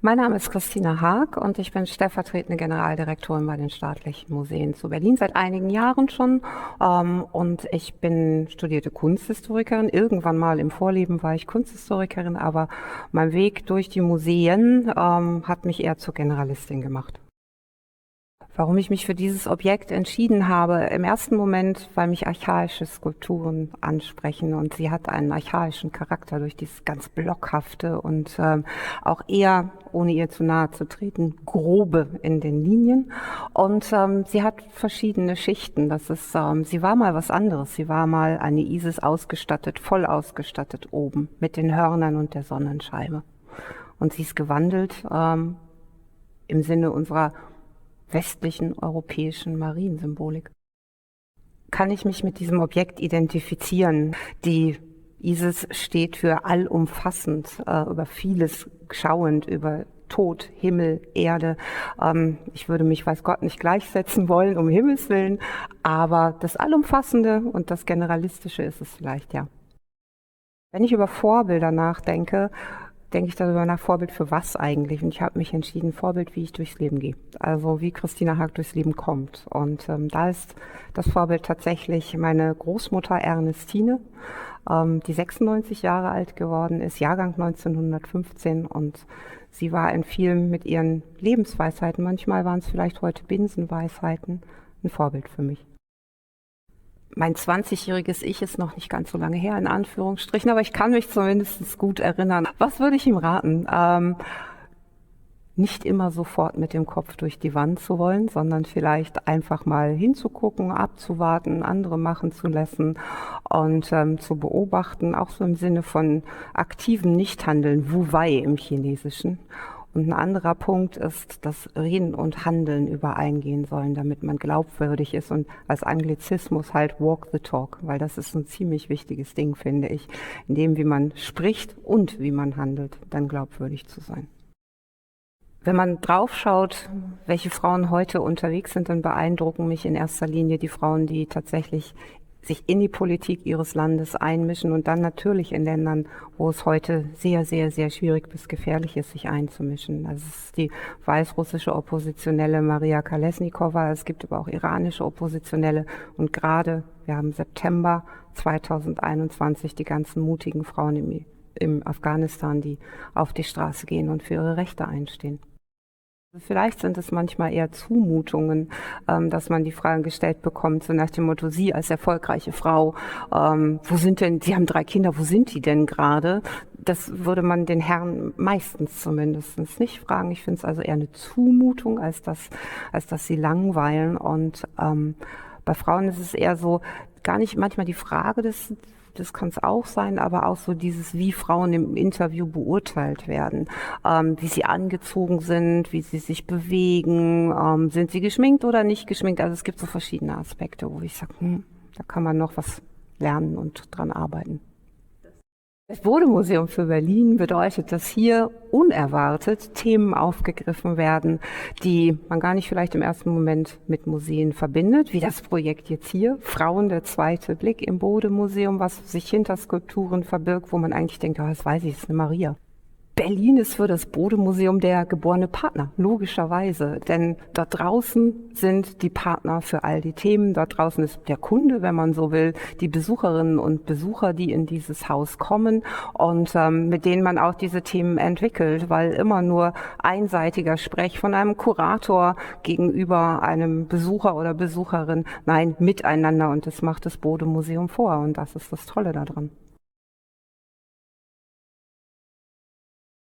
Mein Name ist Christina Haag und ich bin stellvertretende Generaldirektorin bei den Staatlichen Museen zu Berlin seit einigen Jahren schon. Und ich bin studierte Kunsthistorikerin. Irgendwann mal im Vorleben war ich Kunsthistorikerin, aber mein Weg durch die Museen hat mich eher zur Generalistin gemacht. Warum ich mich für dieses Objekt entschieden habe, im ersten Moment, weil mich archaische Skulpturen ansprechen und sie hat einen archaischen Charakter durch dieses ganz Blockhafte und auch eher, ohne ihr zu nahe zu treten, grobe in den Linien. Und sie hat verschiedene Schichten. Sie war mal was anderes. Sie war mal eine Isis ausgestattet, voll ausgestattet oben mit den Hörnern und der Sonnenscheibe. Und sie ist gewandelt im Sinne unserer westlichen europäischen Mariensymbolik. Kann ich mich mit diesem Objekt identifizieren? Die Isis steht für allumfassend, über vieles schauend, über Tod, Himmel, Erde. Ich würde mich, weiß Gott, nicht gleichsetzen wollen, um Himmels Willen, aber das Allumfassende und das Generalistische ist es vielleicht, ja. Wenn ich über Vorbilder nachdenke, denke ich darüber nach, Vorbild für was eigentlich? Und ich habe mich entschieden, Vorbild, wie ich durchs Leben gehe. Also wie Christina Haag durchs Leben kommt. Und da ist das Vorbild tatsächlich meine Großmutter Ernestine, die 96 Jahre alt geworden ist, Jahrgang 1915. Und sie war in vielen mit ihren Lebensweisheiten, manchmal waren es vielleicht heute Binsenweisheiten, ein Vorbild für mich. Mein 20-jähriges Ich ist noch nicht ganz so lange her, in Anführungsstrichen, aber ich kann mich zumindest gut erinnern. Was würde ich ihm raten? Nicht immer sofort mit dem Kopf durch die Wand zu wollen, sondern vielleicht einfach mal hinzugucken, abzuwarten, andere machen zu lassen und zu beobachten, auch so im Sinne von aktivem Nichthandeln, Wu Wei im Chinesischen. Und ein anderer Punkt ist, dass Reden und Handeln übereingehen sollen, damit man glaubwürdig ist und als Anglizismus halt walk the talk, weil das ist ein ziemlich wichtiges Ding, finde ich, in dem, wie man spricht und wie man handelt, dann glaubwürdig zu sein. Wenn man draufschaut, welche Frauen heute unterwegs sind, dann beeindrucken mich in erster Linie die Frauen, die tatsächlich sich in die Politik ihres Landes einmischen und dann natürlich in Ländern, wo es heute sehr, sehr, sehr schwierig bis gefährlich ist, sich einzumischen. Also es ist die weißrussische Oppositionelle Maria Kolesnikova, es gibt aber auch iranische Oppositionelle und gerade, wir haben September 2021 die ganzen mutigen Frauen im Afghanistan, die auf die Straße gehen und für ihre Rechte einstehen. Vielleicht sind es manchmal eher Zumutungen, dass man die Frage gestellt bekommt, so nach dem Motto, Sie als erfolgreiche Frau, wo sind denn, Sie haben 3 Kinder, wo sind die denn gerade? Das würde man den Herren meistens zumindest nicht fragen. Ich finde es also eher eine Zumutung, als dass sie langweilen. Und bei Frauen ist es eher so, gar nicht manchmal die Frage das kann es auch sein, aber auch so dieses, wie Frauen im Interview beurteilt werden, wie sie angezogen sind, wie sie sich bewegen, sind sie geschminkt oder nicht geschminkt. Also es gibt so verschiedene Aspekte, wo ich sage, da kann man noch was lernen und dran arbeiten. Das Bode-Museum für Berlin bedeutet, dass hier unerwartet Themen aufgegriffen werden, die man gar nicht vielleicht im ersten Moment mit Museen verbindet, wie das Projekt jetzt hier, Frauen, der zweite Blick im Bode-Museum, was sich hinter Skulpturen verbirgt, wo man eigentlich denkt, oh, das weiß ich, das ist eine Maria. Berlin ist für das Bode-Museum der geborene Partner, logischerweise. Denn dort draußen sind die Partner für all die Themen. Dort draußen ist der Kunde, wenn man so will, die Besucherinnen und Besucher, die in dieses Haus kommen und mit denen man auch diese Themen entwickelt, weil immer nur einseitiger Sprech von einem Kurator gegenüber einem Besucher oder Besucherin, nein, miteinander. Und das macht das Bode-Museum vor. Und das ist das Tolle daran.